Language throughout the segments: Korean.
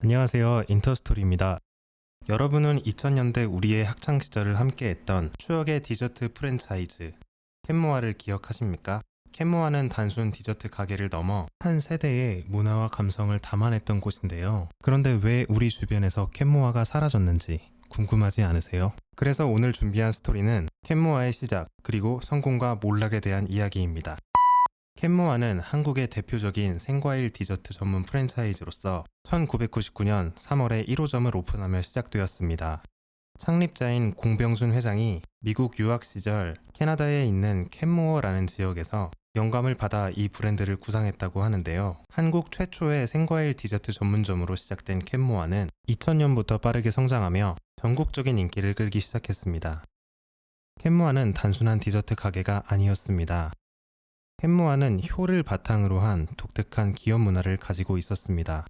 안녕하세요. 인터스토리입니다. 여러분은 2000년대 우리의 학창 시절을 함께했던 추억의 디저트 프랜차이즈 캔모아를 기억하십니까? 캔모아는 단순 디저트 가게를 넘어 한 세대의 문화와 감성을 담아냈던 곳인데요. 그런데 왜 우리 주변에서 캔모아가 사라졌는지 궁금하지 않으세요? 그래서 오늘 준비한 스토리는 캔모아의 시작, 그리고 성공과 몰락에 대한 이야기입니다. 캔모아는 한국의 대표적인 생과일 디저트 전문 프랜차이즈로서 1999년 3월에 1호점을 오픈하며 시작되었습니다. 창립자인 공병순 회장이 미국 유학 시절 캐나다에 있는 캔모어라는 지역에서 영감을 받아 이 브랜드를 구상했다고 하는데요. 한국 최초의 생과일 디저트 전문점으로 시작된 캔모아는 2000년부터 빠르게 성장하며 전국적인 인기를 끌기 시작했습니다. 캔모아는 단순한 디저트 가게가 아니었습니다. 캔모아는 효를 바탕으로 한 독특한 기업 문화를 가지고 있었습니다.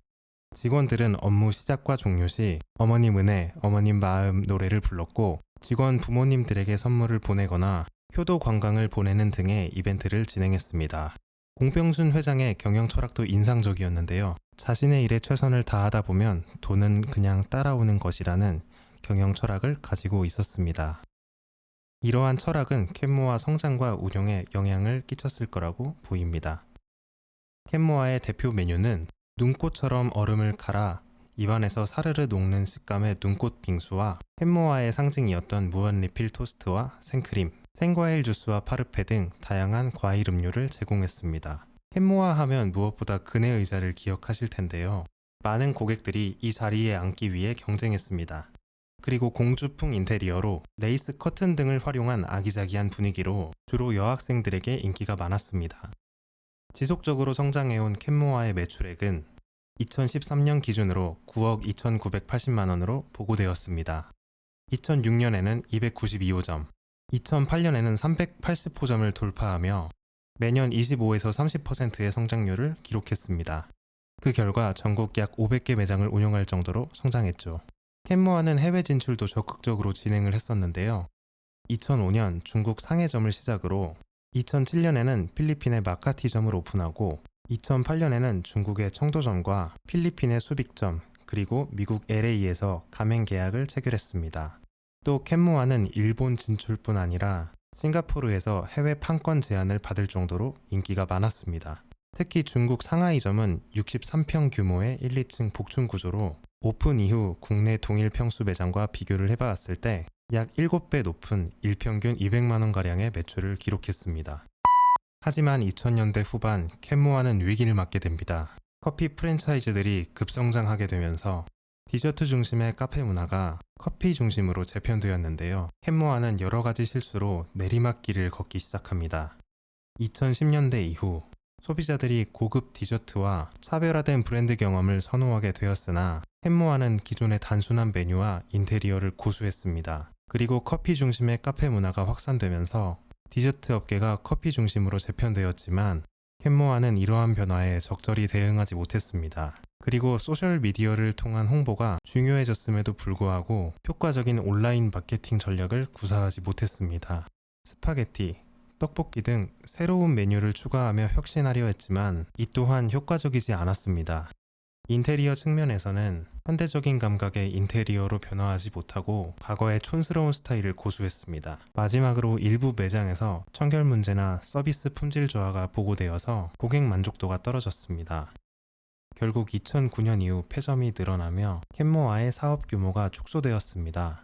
직원들은 업무 시작과 종료 시 어머님 은혜, 어머님 마음 노래를 불렀고, 직원 부모님들에게 선물을 보내거나 효도 관광을 보내는 등의 이벤트를 진행했습니다. 공병순 회장의 경영 철학도 인상적이었는데요. 자신의 일에 최선을 다하다 보면 돈은 그냥 따라오는 것이라는 경영 철학을 가지고 있었습니다. 이러한 철학은 캔모아 성장과 운영에 영향을 끼쳤을 거라고 보입니다. 캔모아의 대표 메뉴는 눈꽃처럼 얼음을 갈아 입안에서 사르르 녹는 식감의 눈꽃 빙수와 캔모아의 상징이었던 무한 리필 토스트와 생크림, 생과일 주스와 파르페 등 다양한 과일 음료를 제공했습니다. 캔모아 하면 무엇보다 그네 의자를 기억하실 텐데요. 많은 고객들이 이 자리에 앉기 위해 경쟁했습니다. 그리고 공주풍 인테리어로 레이스 커튼 등을 활용한 아기자기한 분위기로 주로 여학생들에게 인기가 많았습니다. 지속적으로 성장해온 캔모아의 매출액은 2013년 기준으로 9억 2,980만 원으로 보고되었습니다. 2006년에는 292호점, 2008년에는 380호점을 돌파하며 매년 25에서 30%의 성장률을 기록했습니다. 그 결과 전국 약 500개 매장을 운영할 정도로 성장했죠. 캔모아는 해외 진출도 적극적으로 진행을 했었는데요. 2005년 중국 상해점을 시작으로 2007년에는 필리핀의 마카티점을 오픈하고 2008년에는 중국의 청도점과 필리핀의 수빅점, 그리고 미국 LA에서 가맹 계약을 체결했습니다. 또 캔모아는 일본 진출뿐 아니라 싱가포르에서 해외 판권 제안을 받을 정도로 인기가 많았습니다. 특히 중국 상하이점은 63평 규모의 1, 2층 복층 구조로 오픈 이후 국내 동일 평수 매장과 비교를 해봤을 때 약 7배 높은 일평균 200만원가량의 매출을 기록했습니다. 하지만 2000년대 후반 캔모아는 위기를 맞게 됩니다. 커피 프랜차이즈들이 급성장하게 되면서 디저트 중심의 카페 문화가 커피 중심으로 재편되었는데요. 캔모아는 여러 가지 실수로 내리막길을 걷기 시작합니다. 2010년대 이후 소비자들이 고급 디저트와 차별화된 브랜드 경험을 선호하게 되었으나 캔모아는 기존의 단순한 메뉴와 인테리어를 고수했습니다. 그리고 커피 중심의 카페 문화가 확산되면서 디저트 업계가 커피 중심으로 재편되었지만 캔모아는 이러한 변화에 적절히 대응하지 못했습니다. 그리고 소셜미디어를 통한 홍보가 중요해졌음에도 불구하고 효과적인 온라인 마케팅 전략을 구사하지 못했습니다. 스파게티, 떡볶이 등 새로운 메뉴를 추가하며 혁신하려 했지만 이 또한 효과적이지 않았습니다. 인테리어 측면에서는 현대적인 감각의 인테리어로 변화하지 못하고 과거의 촌스러운 스타일을 고수했습니다. 마지막으로 일부 매장에서 청결 문제나 서비스 품질 저하가 보고되어서 고객 만족도가 떨어졌습니다. 결국 2009년 이후 폐점이 늘어나며 캔모아의 사업 규모가 축소되었습니다.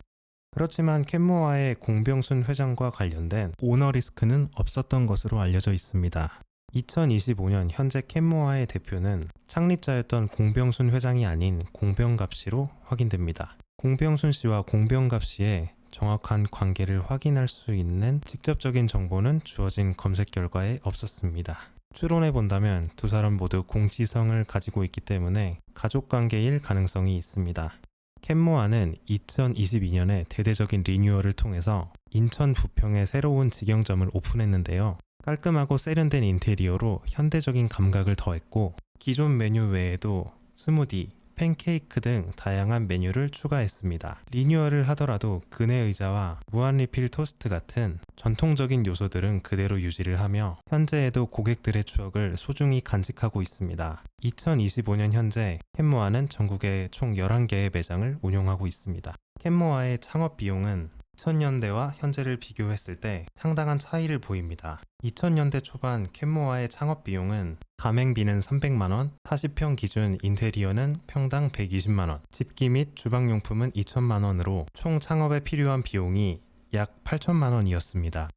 그렇지만 캔모아의 공병순 회장과 관련된 오너 리스크는 없었던 것으로 알려져 있습니다. 2025년 현재 캔모아의 대표는 창립자였던 공병순 회장이 아닌 공병갑 씨로 확인됩니다. 공병순 씨와 공병갑 씨의 정확한 관계를 확인할 수 있는 직접적인 정보는 주어진 검색 결과에 없었습니다. 추론해 본다면 두 사람 모두 공시성을 가지고 있기 때문에 가족관계일 가능성이 있습니다. 캔모아는 2022년에 대대적인 리뉴얼을 통해서 인천 부평에 새로운 직영점을 오픈했는데요. 깔끔하고 세련된 인테리어로 현대적인 감각을 더했고 기존 메뉴 외에도 스무디, 팬케이크 등 다양한 메뉴를 추가했습니다. 리뉴얼을 하더라도 그네 의자와 무한리필 토스트 같은 전통적인 요소들은 그대로 유지를 하며 현재에도 고객들의 추억을 소중히 간직하고 있습니다. 2025년 현재 캔모아는 전국에 총 11개의 매장을 운영하고 있습니다. 캔모아의 창업 비용은 2000년대와 현재를 비교했을 때 상당한 차이를 보입니다. 2000년대 초반 캔모아의 창업 비용은 가맹비는 300만원, 40평 기준 인테리어는 평당 120만원, 집기 및 주방용품은 2천만원으로 총 창업에 필요한 비용이 약 8천만원이었습니다.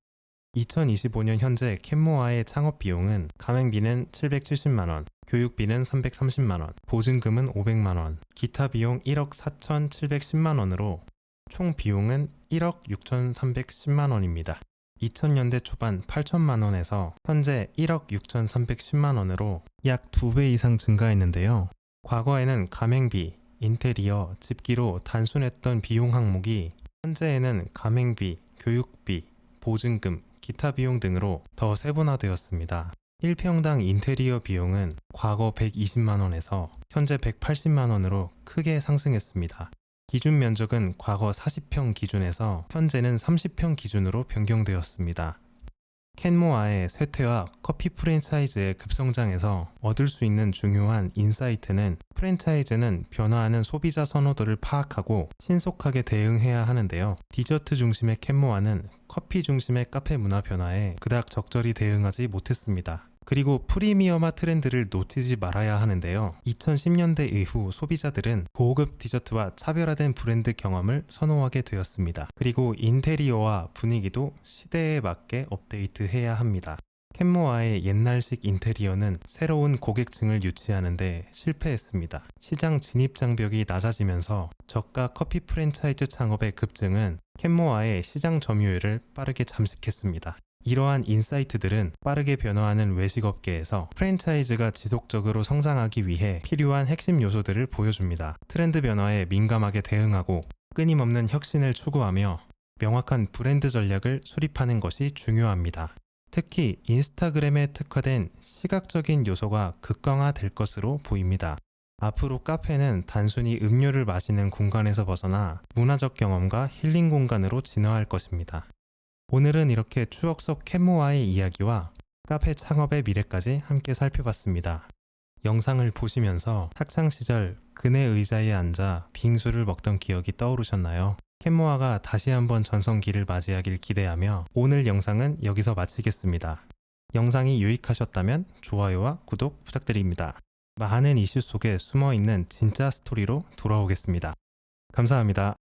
2025년 현재 캔모아의 창업 비용은 가맹비는 770만원, 교육비는 330만원, 보증금은 500만원, 기타 비용 1억 4,710만원으로 총 비용은 1억 6,310만원입니다. 2000년대 초반 8천만원에서 현재 1억 6,310만원으로 약 2배 이상 증가했는데요. 과거에는 가맹비, 인테리어, 집기로 단순했던 비용 항목이 현재에는 가맹비, 교육비, 보증금, 기타 비용 등으로 더 세분화되었습니다. 1평당 인테리어 비용은 과거 120만원에서 현재 180만원으로 크게 상승했습니다. 기준 면적은 과거 40평 기준에서 현재는 30평 기준으로 변경되었습니다. 캔모아의 쇠퇴와 커피 프랜차이즈의 급성장에서 얻을 수 있는 중요한 인사이트는 프랜차이즈는 변화하는 소비자 선호도를 파악하고 신속하게 대응해야 하는데요. 디저트 중심의 캔모아는 커피 중심의 카페 문화 변화에 그닥 적절히 대응하지 못했습니다. 그리고 프리미엄화 트렌드를 놓치지 말아야 하는데요. 2010년대 이후 소비자들은 고급 디저트와 차별화된 브랜드 경험을 선호하게 되었습니다. 그리고 인테리어와 분위기도 시대에 맞게 업데이트해야 합니다. 캔모아의 옛날식 인테리어는 새로운 고객층을 유치하는데 실패했습니다. 시장 진입 장벽이 낮아지면서 저가 커피 프랜차이즈 창업의 급증은 캔모아의 시장 점유율을 빠르게 잠식했습니다. 이러한 인사이트들은 빠르게 변화하는 외식업계에서 프랜차이즈가 지속적으로 성장하기 위해 필요한 핵심 요소들을 보여줍니다. 트렌드 변화에 민감하게 대응하고 끊임없는 혁신을 추구하며 명확한 브랜드 전략을 수립하는 것이 중요합니다. 특히 인스타그램에 특화된 시각적인 요소가 극강화될 것으로 보입니다. 앞으로 카페는 단순히 음료를 마시는 공간에서 벗어나 문화적 경험과 힐링 공간으로 진화할 것입니다. 오늘은 이렇게 추억 속 캔모아의 이야기와 카페 창업의 미래까지 함께 살펴봤습니다. 영상을 보시면서 학창시절 그네 의자에 앉아 빙수를 먹던 기억이 떠오르셨나요? 캔모아가 다시 한번 전성기를 맞이하길 기대하며 오늘 영상은 여기서 마치겠습니다. 영상이 유익하셨다면 좋아요와 구독 부탁드립니다. 많은 이슈 속에 숨어있는 진짜 스토리로 돌아오겠습니다. 감사합니다.